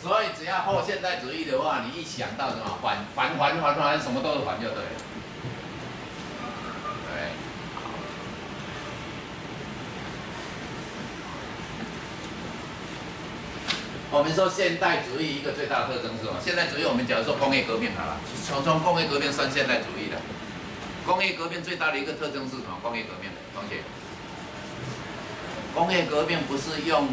所以只要后现代主义的话，你一想到什么还，什么都是还就对了。对。我们说现代主义一个最大的特征是什么？现代主义我们假如说工业革命好了，从工业革命算现代主义的。工业革命最大的一个特征是什么？工业革命，同学。工业革命不是用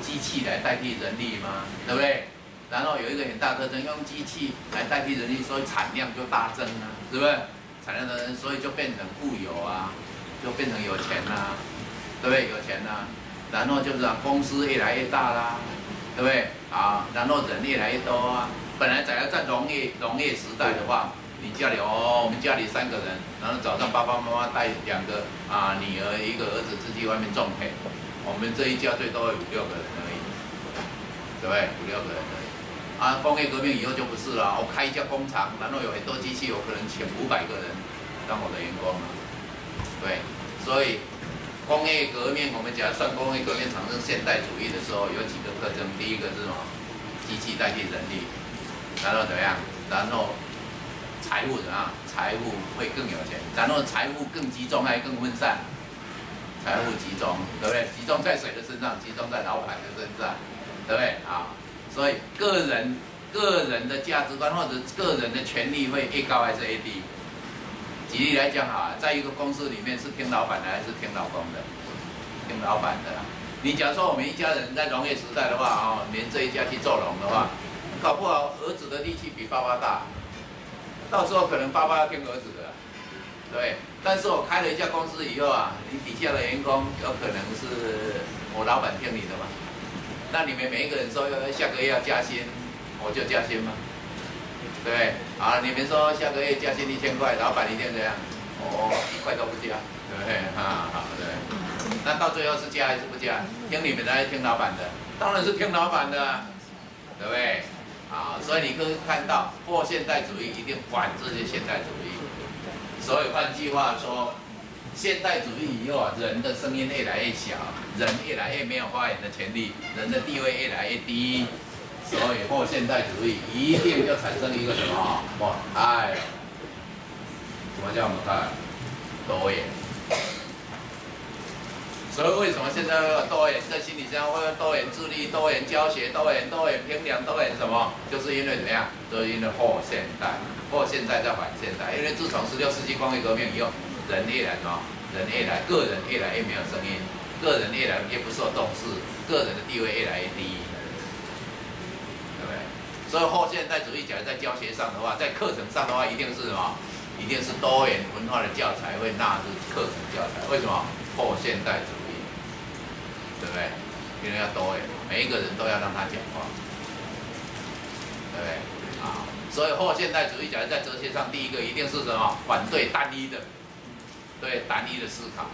机器来代替人力吗？对不对？然后有一个很大特征，用机器来代替人力，所以产量就大增啊，是不是？产量大增，所以就变成富有啊，就变成有钱啦、对不对？有钱啦、然后就是公司越来越大啦，对不对？啊，然后人越来越多啊。本来假如在农业时代的话，你家里我们家里3个人，然后早上爸爸妈妈带2个女儿1个儿子出去外面种田，我们这一家最多有5、6个人而已，对不对？5、6个人而已。工业革命以后就不是了，我开一家工厂，然后有很多机器，我可能请500个人当我的员工了，对，所以工业革命我们讲算工业革命产生现代主义的时候，有几个特征，第一个是什么？机器代替人力，然后怎么样？然后财务怎么样？财务会更有钱，然后财务更集中还更分散，财务集中，对不对？集中在谁的身上？集中在老板的身上，对不对？所以个人的价值观或者个人的权利会越高还是越低？举例来讲在一个公司里面是听老板的还是听老公的？听老板的啦。你假如说我们一家人在农业时代的话连这一家去做农的话，搞不好儿子的力气比爸爸大，到时候可能爸爸要听儿子的，对。但是我开了一家公司以后你底下的员工有可能是我老板听你的嘛？那你们每一个人说下个月要加薪，我就加薪吗？对不对？你们说下个月加薪1000块，老板一定怎样？我1块都不加，对不对？好，对。那到最后是加还是不加？听你们的还是听老板的？当然是听老板的，对不对？所以你可以看到后现代主义一定反这些现代主义。所以换句话说，现代主义以后人的声音越来越小，人越来越没有发言的权利，人的地位越来越低，所以后现代主义一定就产生一个什么？什么叫母态？多元。所以为什么现在会有多元？在心理上会有多元智力、多元教学、多元评量、多元什么？就是因为怎么样？就是因为后现代，后现代在反现代。因为自从16世纪工业革命以后，人越来个人越来越没有声音，个人越来越不受重视，个人的地位越来越低，对不对？所以后现代主义假如在教学上的话，在课程上的话，一定是什么？一定是多元文化的教材会纳入课程教材。为什么？后现代主义，对不对？因为要多元，每一个人都要让他讲话，对不对？所以后现代主义假如在哲学上，第一个一定是什么？反对单一的。对单一的思考，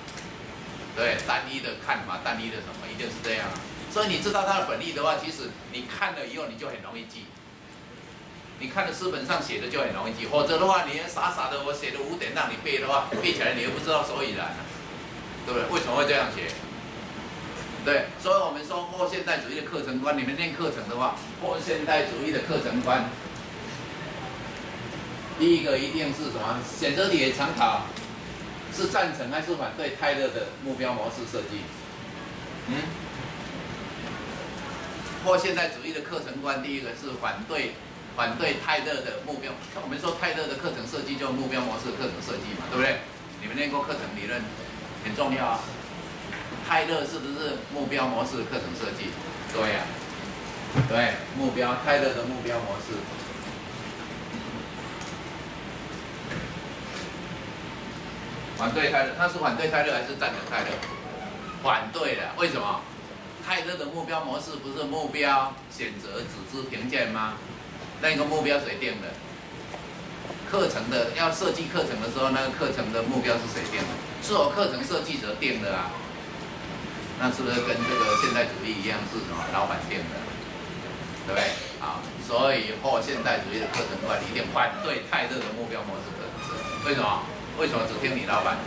对单一的看法，单一的什么，一定是这样所以你知道它的本意的话，其实你看了以后你就很容易记。你看了书本上写的就很容易记，否则的话，你傻傻的我写的5点让你背的话，背起来你又不知道所以然对不对？为什么会这样写？对，所以我们说后现代主义的课程观，你们念课程的话，后现代主义的课程观，第一个一定是什么？选择题也常考。是赞成还是反对泰勒的目标模式设计？后现代主义的课程观，第一个是反对泰勒的目标。我们说泰勒的课程设计就是目标模式课程设计嘛，对不对？你们念过课程理论，很重要泰勒是不是目标模式课程设计？对呀，对，泰勒的目标模式。反对泰勒，他是反对泰勒还是赞成泰勒？反对的，为什么？泰勒的目标模式不是目标、选择、组织、评鉴吗？那个目标谁定的？课程的要设计课程的时候，那个课程的目标是谁定的？是我课程设计者定的那是不是跟这个现代主义一样是什么？老板定的，对不对？所以后现代主义的课程观一定反对泰勒的目标模式课程设计。为什么？为什么只听你老板的？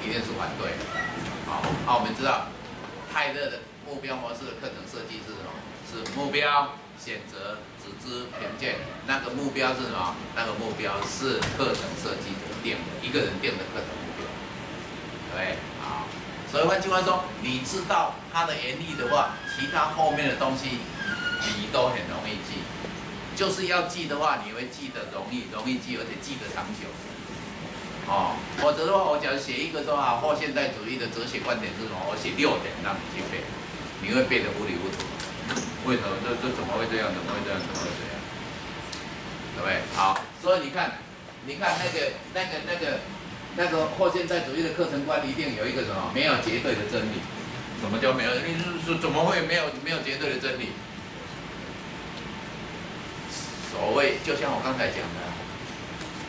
一定是反对。我们知道泰勒的目标模式的课程设计是什么？是目标、选择、组织、评鉴。那个目标是什么？那个目标是课程设计者定的，一个人定的课程目标。对，好。所以换句话说，你知道它的原理的话，其他后面的东西你都很容易记。就是要记的话，你会记得容易记，而且记得长久。哦，否则的话，我假如写一个说啊，后现代主义的哲学观点是什么？我写6点让你去背，你会背得糊里糊涂。为什么？这怎么会这样？怎么会这样？怎么会这样？对不对？好，所以你看那个后现代主义的课程观一定有一个什么？没有绝对的真理。什么叫没有？你是怎么会没有绝对的真理？所谓就像我刚才讲的，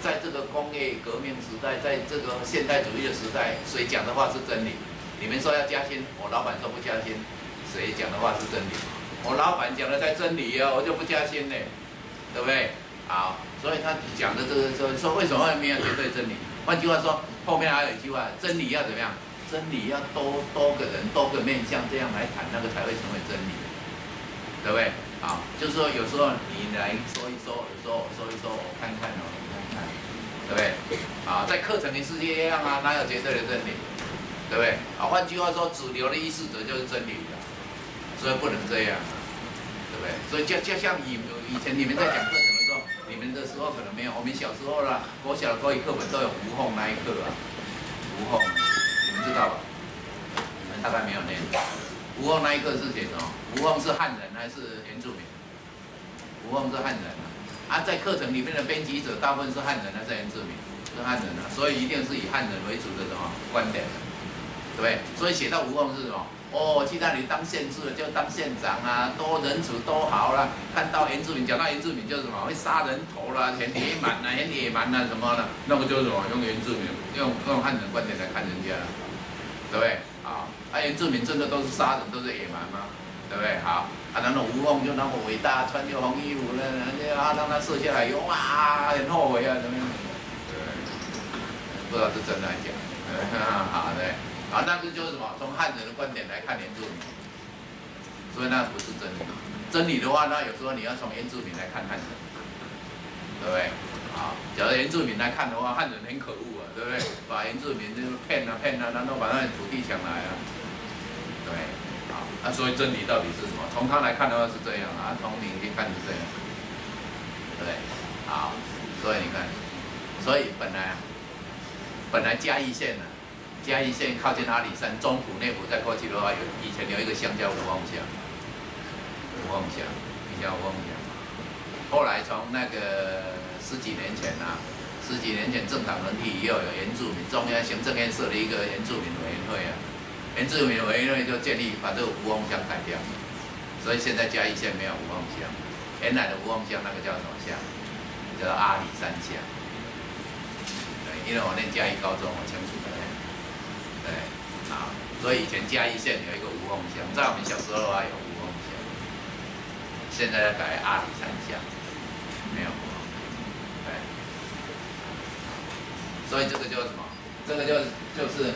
在这个工业革命时代，在这个现代主义的时代，谁讲的话是真理？你们说要加薪，我老板说不加薪，谁讲的话是真理？我老板讲的才真理啊，我就不加薪呢，对不对？好，所以他讲的这个说为什么会没有绝对真理？换句话说，后面还有一句话，真理要怎么样？真理要多个人多个面向这样来谈，那个才会成为真理，对不对？好，就是说有时候你来说一说，有时候我说一说，我看看哦，你看看，对不对？啊，在课程的世界一样啊，哪有绝对的真理，对不对？啊，换句话说，主流的意识者就是真理的，所以不能这样，对不对？所以就像以前你们在讲课程的时候，你们的时候可能没有，我们小时候啦，国小的国语课本都有吴凤那一课啊，吴凤，你们知道吧？你们大概没有念。吴凤那一课是写什么？吴凤是汉人还是原住民？吴凤是汉人啊。在课程里面的编辑者大部分是汉人还是原住民？是汉人啊，所以一定是以汉人为主的什么观点，对不对？所以写到吴凤是什么？哦，去那里当县治就当县长啊，多人处多好啦。看到原住民，讲到原住民就是什么会杀人头啦，很野蛮啦，很野蛮啦什么的，那个就是什么用原住民用汉人观点来看人家，对不对？啊，原住民真的都是杀人，都是野蛮吗？对不对？好，然后吴凤就那么伟大，穿着红衣服呢，让他射下来，哇，很后悔啊，怎么样？对，不知道是真的还是假的。好，对，啊，那个就是什么？从汉人的观点来看原住民，所以那不是真理。真理的话，那有时候你要从原住民来看汉人，对不对？啊，假如原住民来看的话，汉人很可恶啊，对不对？把原住民就骗啊，然后把那土地抢来啊，对，啊，所以真理到底是什么？从他来看的话是这样啊，从你去看是这样，对，好，所以你看，所以本来嘉义县嘉义县靠近阿里山，中埔内埔再过去的话，以前有一个乡叫吴凤乡，你叫吴凤乡，后来从那个十几年前政党轮替以后，有原住民中央行政院设了一个原住民委员会啊，原住民委员会就建议把这个吴凤乡改掉，所以现在嘉义县没有吴凤乡，原来的吴凤乡那个叫什么乡？叫阿里山乡。对，因为我念嘉义高中，我清楚的。对，啊，所以以前嘉义县有一个吴凤乡，在我们小时候的话有吴凤乡，现在要改阿里山乡，没有吴凤乡。对，所以这个就是什么？这个就是，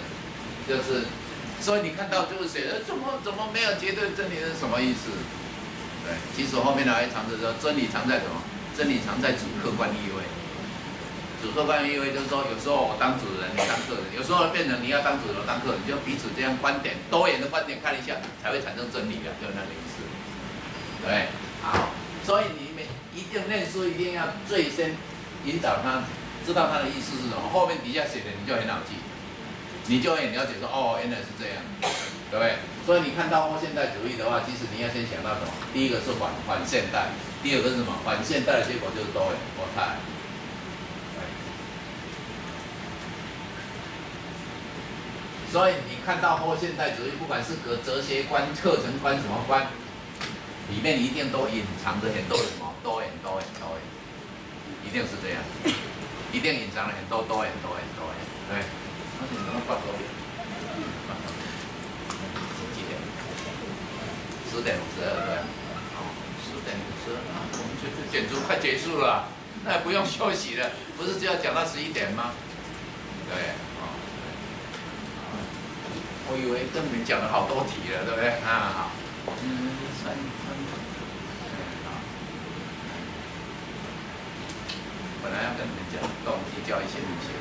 所以你看到就是写怎么没有绝对真理是什么意思？对，其实后面还藏着说真理藏在什么？真理藏在主客观意味。主客观意味就是说，有时候我当主人，你当客人；有时候变成你要当主人，我当客人，就彼此这样观点多元的观点看一下，才会产生真理的，就是那个意思。对，好，所以你们一定念书，一定要最先引导他，知道他的意思是什么，后面底下写的你就很好记，你就会很了解说，哦，原来是这样，对不对？所以你看到后现代主义的话，其实你要先想到什么？第一个是反现代，第二个是什么？反现代的结果就是多元国泰。所以你看到后现代主义，不管是哲学观、课程观什么观，里面一定都隐藏着很多的什么多元，一定是这样，一定隐藏了很多多元，对。而且你能挂多点，几点？10:52，对。哦，10:52，我们这演出快结束了，那也不用休息了，不是就要讲到11点吗？对。我以为跟你们讲了好多题了，对不对？啊，好，3，好。本来要跟你们讲动机教育心理学，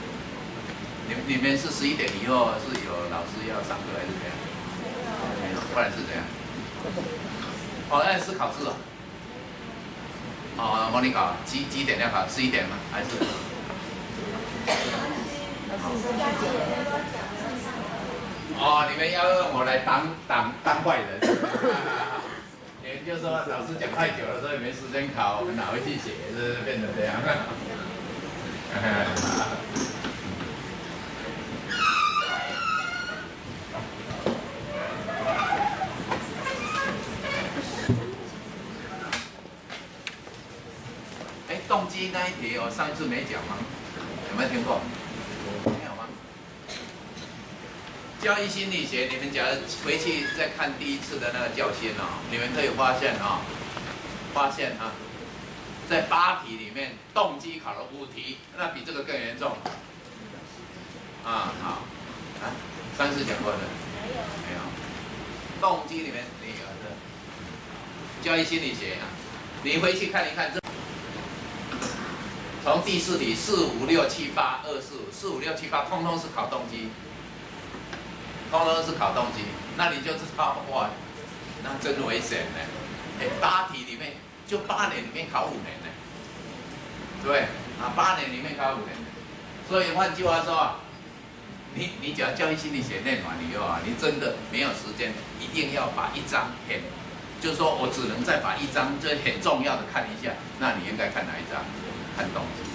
你们是11点以后是有老师要上课还是怎样？没有，不然是怎样？哦，那是考试哦。哦，模拟考几点要考？11点吗？还是？哦，你们要用我来当坏人，你们就说老师讲太久了，所以没时间考，我们哪会去写？是变成这样。哎，动机那一题我上一次没讲吗？有没有听过？没有吗？教育心理学，你们假如回去再看第一次的那个教心哦，你们可以发现在8题里面，动机考了5题，那比这个更严重。啊，好，上次讲过的，没有。动机里面你有的，教育心理学啊，你回去看一看这。从第4题4、5、6、7、8、2、4、5、6、7、8，通通是考动机，通通是考动机，那你就知道哇，那真危险呢。8题里面就8年里面考5年呢，对不对？啊，8年里面考5年，所以换句话说啊，你只要教育心理学念完以后啊，你真的没有时间，一定要把一章就是说我只能再把一章这很重要的看一下，那你应该看哪一章？看动机，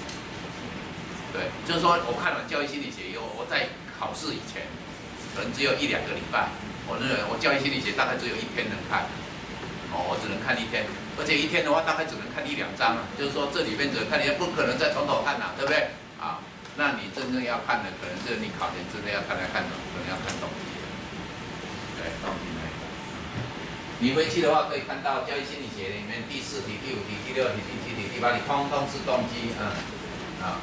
对，就是说我看完教育心理学以后，我在考试以前，可能只有1、2个礼拜，我认为我教育心理学大概只有1天能看，我只能看1天，而且1天的话大概只能看1、2章啊，就是说这里面只能看1天，不可能再从头看啊，对不对？啊，那你真正要看的，可能是你考前真的要看什么？可能要看动机，对，动机那一个。你回去的话，可以看到教育心理学里面第4题、第5题、第6题、第7题、第8题，通通是动机，啊。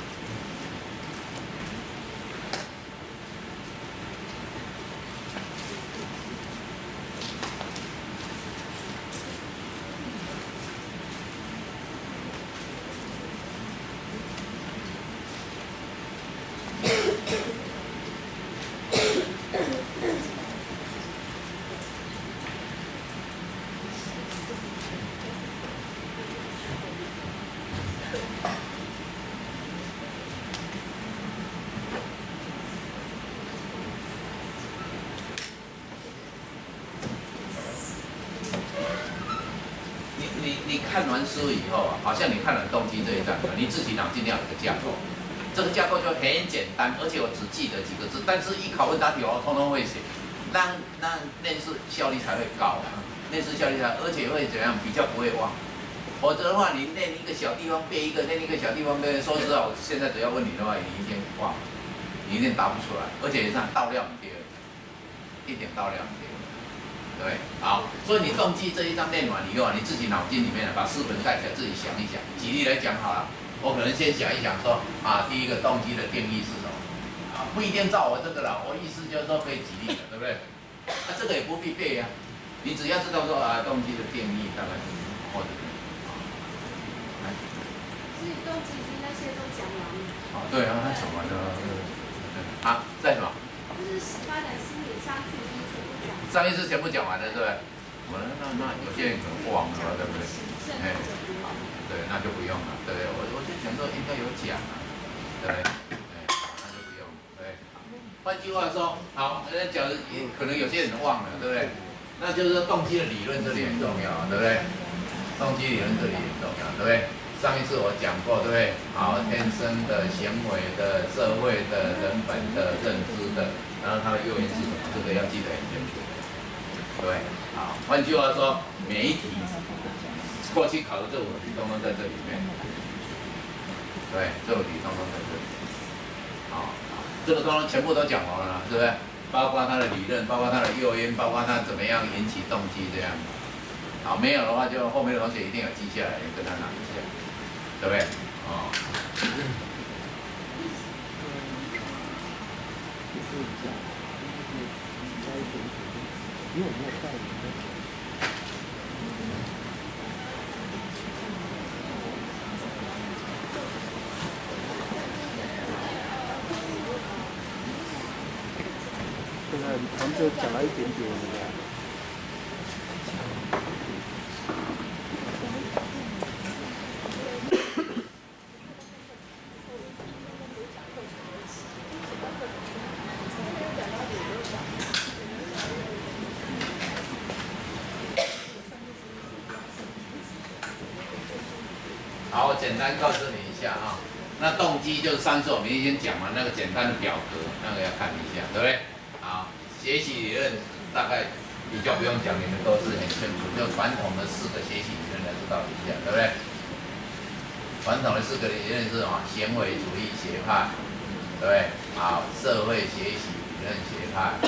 你看完书以后啊，好像你看了动机这一章，你自己脑筋要有个架构，这个架构就很简单，而且我只记得几个字，但是一考问答题我通通会写，让念书效率才会高，念书效率才，而且会怎样，比较不会忘。否则的话，你念一个小地方背一个，念一个小地方背，说实话，我现在只要问你的话，你一定忘，你一定答不出来，而且上到量不对，一点到量不对。对，好，所以你动机这一章念完以后啊，你自己脑筋里面把4本盖起来，自己想一想。举例来讲好了，我可能先想一想说啊，第一个动机的定义是什么？啊，不一定照我这个了，我意思就是说可以举例的，对不对？这个也不必背呀，你只要知道说啊，动机的定义大概是什么，或者所以动机那些都讲完了。对啊，他讲完了。啊，在什么？就是发展心理上去全部讲。上一次全部讲完了，对不对？那有些人可能忘了，对不对？对，那就不用了，对不对？我就想说应该有讲啊，对不对？那就不用，对。换句话说，好，假如可能有些人忘了，对不对？那就是说动机的理论这里很重要，对不对？动机理论这里很重要，对不对？上一次我讲过，对不对？好，天生的、行为的、社会的、人本的、认知的，然后它的诱因是什么？这个要记得很清楚，对。好，换句话说，每一题过去考的这5题，通通在这里面。对，这5题通通在这里。好，这个通通全部都讲完了，是不是？包括它的理论，包括它的诱因，包括它怎么样引起动机这样。好，没有的话，就后面的同学一定要记下来，跟他拿一下，对不对？哦。一点点，因为我没有带你。现在我们就讲了一点点了。好，我简单告诉你一下啊。那动机就是上次我们已经讲完那个简单的表格，那个要看一下，对不对？好，学习理论大概比较不用讲，你们都是很清楚，就传统的4个学习理论来知道一下，对不对？传统的4个理论是什么？行为主义学派，对不对？好，社会学习理论学派、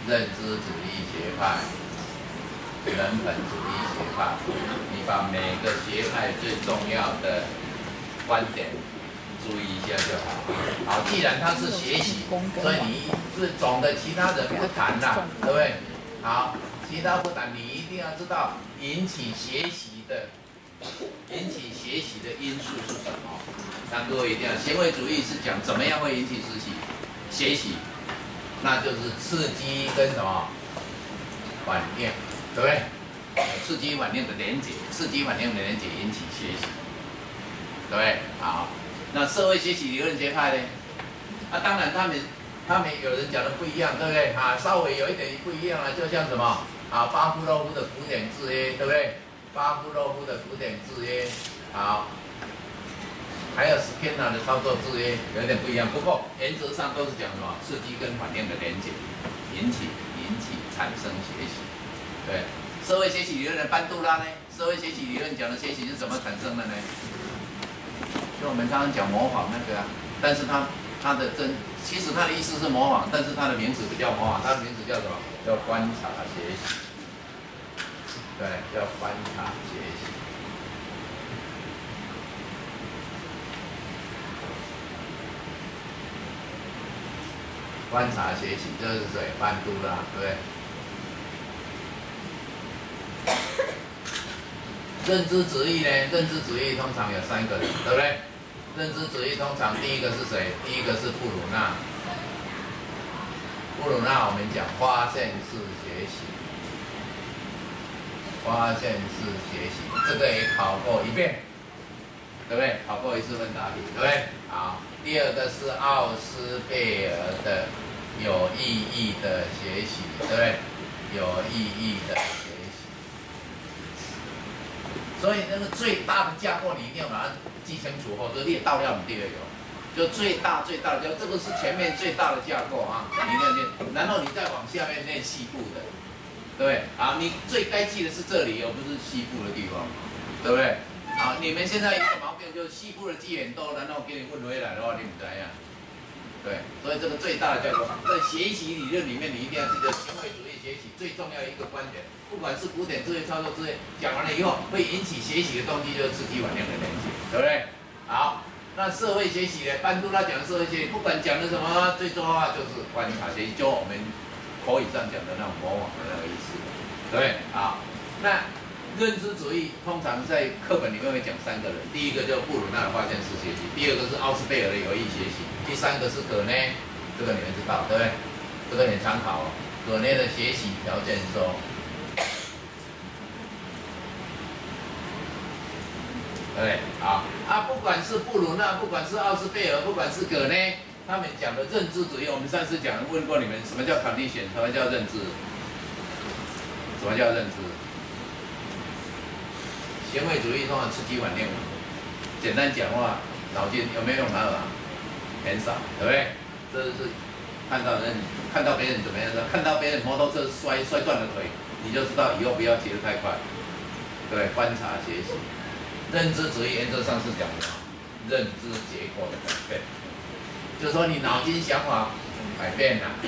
认知主义学派、人本主义学派。你把每个学派最重要的观点注意一下就好。好，既然它是学习，所以你是总的其他人不谈啦，对不对？好，其他不谈，你一定要知道引起学习的因素是什么。那各位一定要，行为主义是讲怎么样会引起学习，那就是刺激跟什么反应，对不对？刺激反应的连结，刺激反应的连结引起学习，对不对？好，那社会学习理论学派呢？啊，当然他们有人讲的不一样，对不对？啊，稍微有一点不一样啊，就像什么啊，巴夫洛夫的古典制约，对不对？巴夫洛夫的古典制约，好，还有斯金纳的操作制约有点不一样，不过原则上都是讲什么刺激跟反应的连结，引起产生学习，对。社会学习理论的班杜拉呢？社会学习理论讲的学习是怎么产生的呢？就我们刚刚讲模仿那个啊，但是其实它的意思是模仿，但是它的名字不叫模仿，它的名字叫什么？叫观察学习。对，叫观察学习。观察学习，这是谁？班杜拉，对不对？认知主义呢？认知主义通常有3个人，对不对？认知主义通常第一个是谁？第一个是布鲁纳。布鲁纳我们讲发现式学习，发现式学习这个也考过一遍，对不对？考过1次问答题，对不对？好，第二个是奥斯贝尔的有意义的学习，对不对？有意义的学习。所以那个最大的架构你一定要把它记清楚，或者列到料你第二有，就最大的架构，这个是前面最大的架构啊，你一定要念，然后你再往下面念细部的，对不对？好，你最该记的是这里，而不是细部的地方，对不对？好，你们现在一个毛病就是细部的记很多，然后给你问回来的话，你不怎样？对，所以这个最大的架构，在学习理论里面，你一定要记得行为主义学习最重要的一个观点，不管是古典智慧、操作智慧，讲完了以后会引起学习的动机，就是刺激反应的连接，对不对？好，那社会学习呢？班杜拉讲的社会学习，不管讲的什么，最重要的就是观察学习，就我们口语上讲的那种模仿的那个意思，对不对？好，那认知主义通常在课本里面会讲3个人，第一个就是布鲁纳的发现式学习，第二个是奥斯贝尔的有意学习，第3个是葛内，这个你们知道对不对？这个你参考哦。葛内的学习条件说，对不对？好啊，不管是布鲁纳，不管是奥斯贝尔，不管是葛内，他们讲的认知主义，我们上次问过你们，什么叫 condition， 什么叫认知？什么叫认知？行为主义通常刺激反应，简单讲话，脑筋有没有用到啊？很少，对不对？这是看到别人怎么样的，看到别人摩托车摔断了腿，你就知道以后不要骑得太快。对，观察学习，认知主义原则上是讲什么？认知结果的改变，就是说你脑筋想法改变了。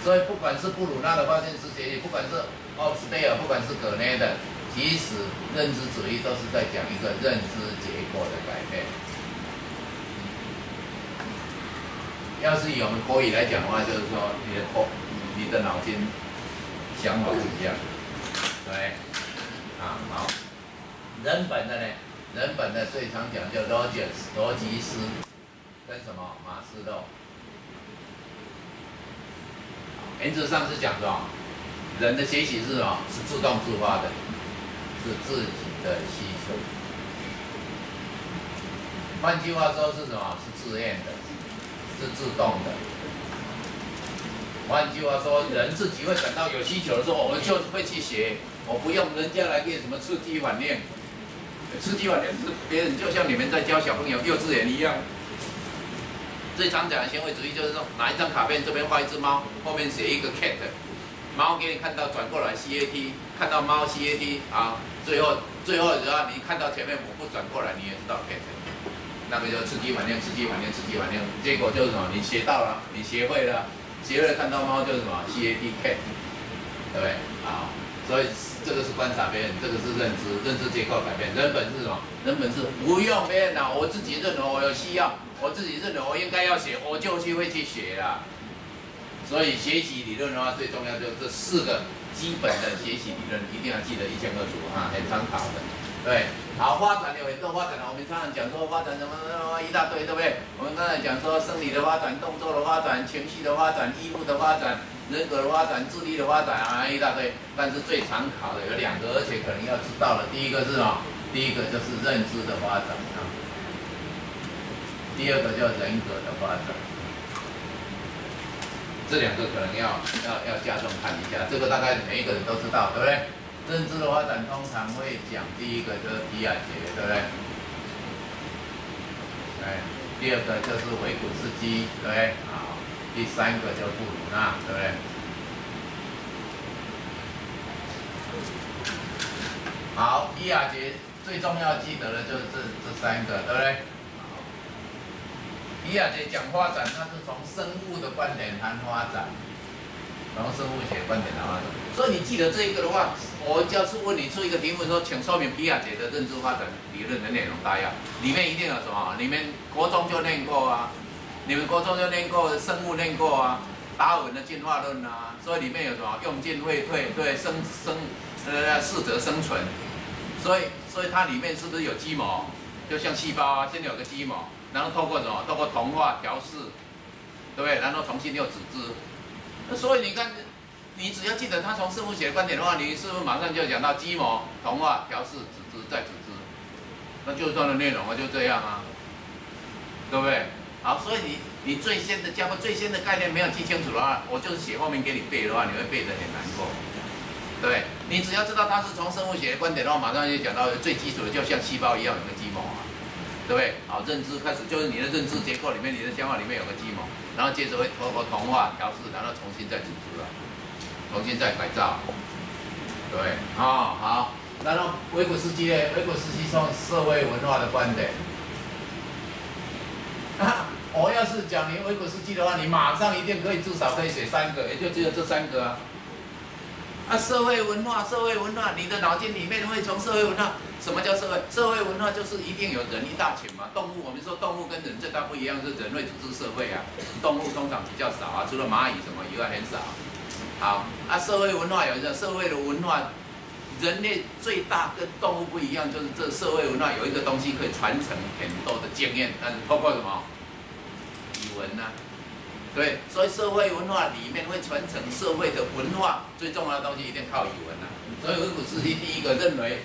所以不管是布鲁纳的发现式学习，不管是奥斯贝尔，不管是葛内的。其实认知主义都是在讲一个认知结果的改变，要是以我们口语来讲的话，就是说你的脑筋想法不一样，对，啊好。人本的呢，人本的最常讲叫 logos 逻辑思，跟什么马斯洛。原则上是讲什么？人的学习是什么？是自动自发的，是自己的需求。换句话说是什么？是自愿的，是自动的。换句话说，人自己会感到有需求的时候，我就会去学，我不用人家来给什么刺激反应。刺激反应是别人，就像你们在教小朋友幼稚园一样。最常讲的行为主义就是说，拿一张卡片，这边画一只猫，后面写一个 cat， 猫给你看到转过来 cat， 看到猫 cat 啊，最后只要你看到前面我不转过来，你也知道 cat， 那个叫刺激反应，刺激反应，刺激反应，结果就是什么？你学到了，你学会了，看到猫就是什么 cat， 对不对？好，所以这个是观察别人，这个是认知结构改变。人本是什么？人本是不用别人脑，我自己认为我有需要。我自己认为我应该要学，我就会去学啦。所以学习理论的话，最重要就是这4个基本的学习理论，一定要记得一清二楚啊，很常考的。对，好，发展有很多发展我们常常讲说发展什么一大堆，对不对？我们刚才讲说生理的发展、动作的发展、情绪的发展、义务的发展、人格的发展、智力的发展啊，一大堆。但是最常考的有2个，而且可能要知道的，第一个是什么？第一个就是认知的发展啊。第二个叫人格的发展，这2个可能要加重看一下，这个大概每一个人都知道，对不对？认知的发展通常会讲第一个就是皮亚杰，对不对？第2个就是维古斯基，对不对？好，第3个就布鲁纳，对不对？好，皮亚杰最重要记得的就是这3个，对不对？皮亚杰讲发展，他是从生物的观点谈发展，从生物学观点谈发展。所以你记得这一个的话，我就是问你出一个题目说，请说明皮亚杰的认知发展理论的内容大要，里面一定有什么？你们国中就念过啊，你们国中就念过生物念过啊，达尔文的进化论啊，所以里面有什么？用进废退，对，适者生存。所以它里面是不是有基模？就像细胞啊，先有个基模。然后透过什么？透过同化调试，对不对？然后重新又组织。那所以你看，你只要记得他从生物学的观点的话，你是不是马上就讲到基模、同化、调试、组织再组织？那就是它的内容啊，就这样啊，对不对？好，所以你最先的教科最先的概念没有记清楚的话，我就是写后面给你背的话，你会背得很难过，对不对？你只要知道他是从生物学的观点的话，马上就讲到最基础的，就像细胞一样有个基模啊。对不对？好，认知开始就是你的认知结构里面，你的想法里面有个基模，然后接着会透过同化调试，然后重新再组织了，重新再改造，对，好，然后维古斯基呢？维古斯基从社会文化的观点，我要是讲你维古斯基的话，你马上一定至少可以写3个，也就只有这3个啊。社会文化，你的脑筋里面会从社会文化。什么叫社会？社会文化就是一定有人一大群嘛。动物，我们说动物跟人最大不一样是人类组织社会啊，动物通常比较少啊，除了蚂蚁什么以外很少。好，社会文化有一个社会的文化，人类最大跟动物不一样，就是这社会文化有一个东西可以传承很多的经验，但是包括什么？语文啊。对，所以社会文化里面会传承社会的文化，最重要的东西一定靠语文啊。所以维古斯基第一个认为。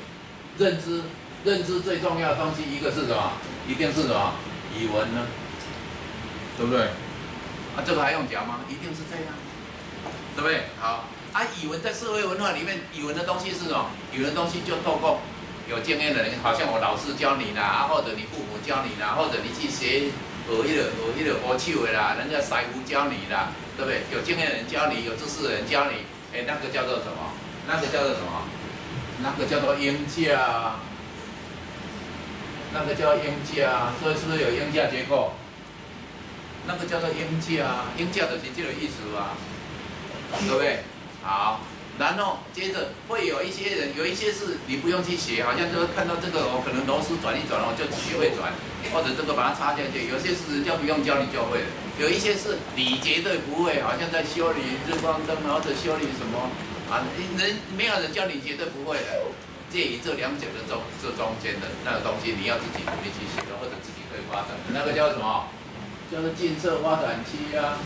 认知最重要的东西，一个是什么？一定是什么？语文呢，对不对？这个还用讲吗？一定是这样，对不对？好，语文在社会文化里面，语文的东西是什么？语文的东西就透过有经验的人，好像我老师教你啦，或者你父母教你啦，或者你去学学手的啦，人家师傅教你啦，对不对？有经验的人教你，有知识的人教你，那个叫做什么？那个叫做什么？那个叫做鹰架，那个叫鹰架，所以是不是有鹰架结构？那个叫做鹰架，鹰架就是这个意思啊，对不对？好，然后接着会有一些人，有一些是你不用去学，好像就是看到这个哦，可能螺丝转一转哦，就自己会转，或者这个把它插下去。有些是人家不用教你就会了，有一些是你绝对不会，好像在修理日光灯或者修理什么啊，人没有人教你绝对不会的。介于这两者的这中间的那个东西，你要自己努力去学的，或者自己可以发展的，那个叫什么？叫做近侧发展区啊。